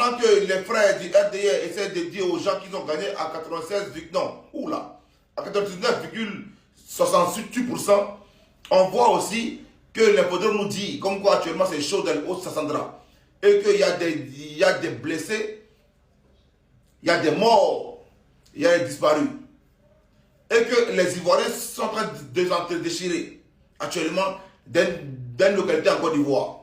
pendant que les frères du RDR essaient de dire aux gens qu'ils ont gagné à 96, non, oula, à 99,68%, on voit aussi que les podeurs nous disent, comme quoi actuellement c'est chaud dans le Haut-Sassandra, et qu'il y a des blessés, il y a des morts, il y a des disparus, et que les Ivoiriens sont en train de se déchirer actuellement dans une localité en Côte d'Ivoire.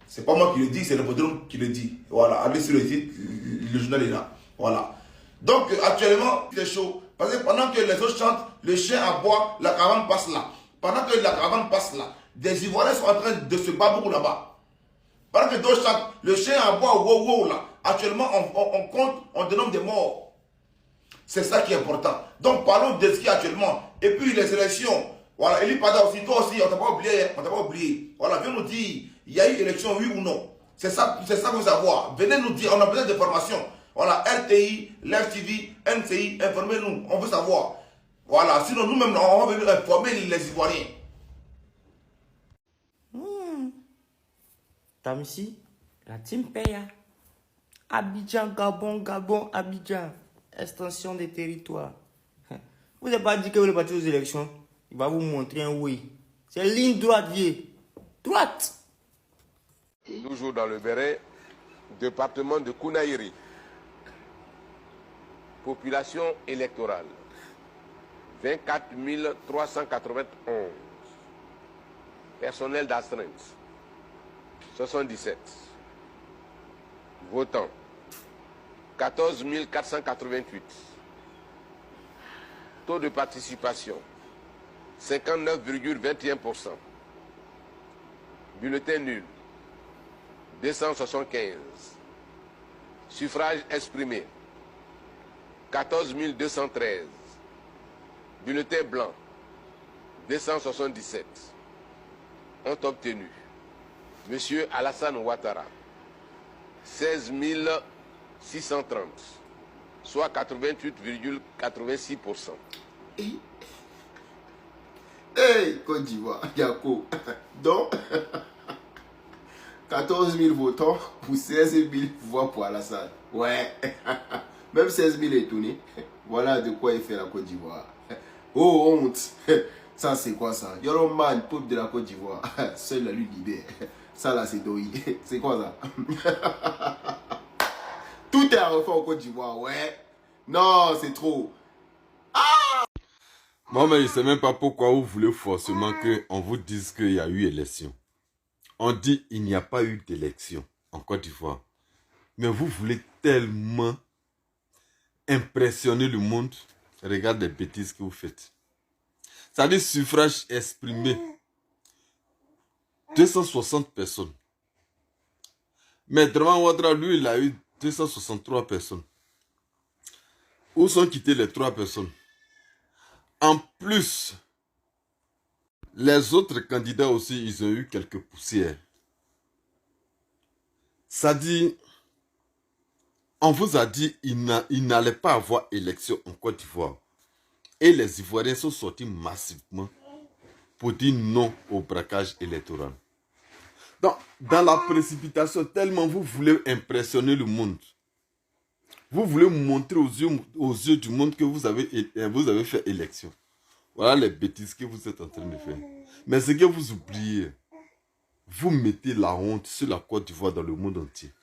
C'est pas moi qui le dis, c'est le podeur qui le dit. Voilà, allez sur le site, le journal est là. Voilà. Donc actuellement, c'est chaud. Parce que pendant que les autres chantent, le chien aboie, la caravane passe là. Pendant que la caravane passe là, des Ivoiriens sont en train de se battre là-bas. Pendant que d'autres chantent, le chien aboie, wow, wow, là. Actuellement, on compte, on dénombre des morts. C'est ça qui est important. Donc parlons de ce qui est actuellement. Et puis les élections. Voilà, Eli Pada aussi, toi aussi, on t'a pas oublié, on t'a pas oublié. Voilà, viens nous dire, il y a eu élection, oui ou non. C'est ça qu'il faut savoir. Venez nous dire, on a besoin d'informations. Voilà, RTI, Live TV, NCI, informez-nous, on veut savoir. Voilà, sinon nous-mêmes, on va venir informer les Ivoiriens. Tamsi, la team paye. Abidjan, Gabon, Gabon, Abidjan. Extension des territoires. Vous n'avez pas dit que vous voulez partir aux élections. Il va vous montrer un oui. C'est ligne droite, vieux. Droite. Toujours dans le Béret, département de Kounaïri. Population électorale, 24 391. Personnel d'astreinte, 77. Votants, 14 488. Taux de participation, 59,21%. Bulletin nul, 275. Suffrage exprimé, 14 213. Bulletin blanc, 277. Ont obtenu Monsieur Alassane Ouattara, 16 630, soit 88,86%. Hey, Côte d'Ivoire, Yako. Donc, 14 000 votants pour 16 000 voix pour Alassane. Ouais. Même 16 000 étonnés. Voilà de quoi il fait la Côte d'Ivoire. Oh, honte. Ça, c'est quoi ça? Yoroman, peuple de la Côte d'Ivoire. Seul la lutte libère. Ça, là, c'est Doi. C'est quoi ça? Tout est à refaire en Côte d'Ivoire, ouais. Non, c'est trop. Moi, mais je ne sais même pas pourquoi vous voulez forcément qu'on vous dise qu'il y a eu élection. On dit qu'il n'y a pas eu d'élection en Côte d'Ivoire. Mais vous voulez tellement impressionner le monde. Regarde les bêtises que vous faites. Ça dit suffrage exprimé. 260 personnes. Mais Draman Ouattara, lui, il a eu 263 personnes. Où sont quittées les 3 personnes? En plus, les autres candidats aussi, ils ont eu quelques poussières. Ça dit, on vous a dit qu'il n'allait pas avoir élection en Côte d'Ivoire. Et les Ivoiriens sont sortis massivement pour dire non au braquage électoral. Donc, dans la précipitation, tellement vous voulez impressionner le monde. Vous voulez montrer aux yeux du monde que vous avez fait élection. Voilà les bêtises que vous êtes en train de faire. Mais ce que vous oubliez, vous mettez la honte sur la Côte d'Ivoire dans le monde entier.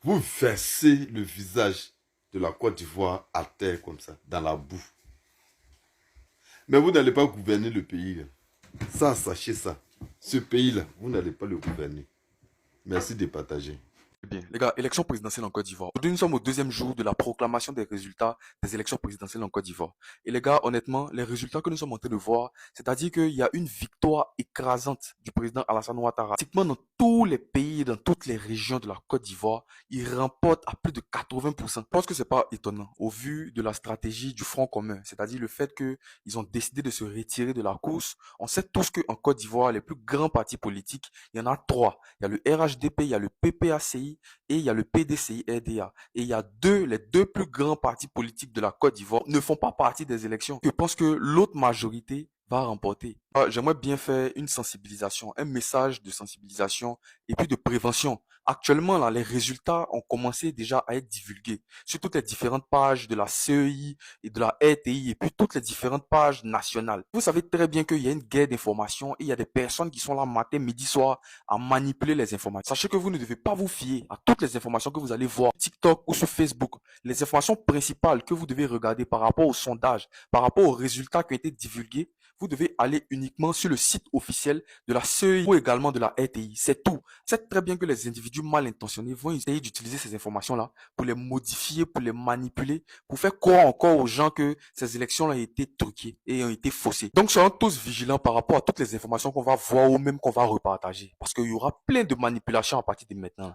Vous versez le visage de la Côte d'Ivoire à terre comme ça, dans la boue. Mais vous n'allez pas gouverner le pays. Ça, sachez ça. Ce pays-là, vous n'allez pas le gouverner. Merci de partager. Bien, les gars, élection présidentielle en Côte d'Ivoire. Aujourd'hui, nous sommes au deuxième jour de la proclamation des résultats des élections présidentielles en Côte d'Ivoire. Et les gars, honnêtement, les résultats que nous sommes en train de voir, c'est-à-dire qu'il y a une victoire écrasante du président Alassane Ouattara. Pratiquement dans tous les pays, dans toutes les régions de la Côte d'Ivoire, il remporte à plus de 80%. Je pense que c'est pas étonnant au vu de la stratégie du Front commun, c'est-à-dire le fait qu'ils ont décidé de se retirer de la course. On sait tous qu'en Côte d'Ivoire, les plus grands partis politiques, il y en a 3. Il y a le RHDP, il y a le PPACI, et il y a le PDCI-RDA. Et il y a les deux plus grands partis politiques de la Côte d'Ivoire ne font pas partie des élections. Je pense que l'autre majorité va remporter. J'aimerais bien faire une sensibilisation, un message de sensibilisation et puis de prévention. Actuellement, là, les résultats ont commencé déjà à être divulgués sur toutes les différentes pages de la CEI et de la RTI et puis toutes les différentes pages nationales. Vous savez très bien qu'il y a une guerre d'informations et il y a des personnes qui sont là matin, midi, soir à manipuler les informations. Sachez que vous ne devez pas vous fier à toutes les informations que vous allez voir sur TikTok ou sur Facebook. Les informations principales que vous devez regarder par rapport aux sondages, par rapport aux résultats qui ont été divulgués, vous devez aller uniquement sur le site officiel de la CEI ou également de la RTI. C'est tout. C'est très bien que les individus mal intentionnés vont essayer d'utiliser ces informations-là pour les modifier, pour les manipuler, pour faire croire encore aux gens que ces élections-là ont été truquées et ont été faussées. Donc, soyons tous vigilants par rapport à toutes les informations qu'on va voir ou même qu'on va repartager. Parce qu'il y aura plein de manipulations à partir de maintenant.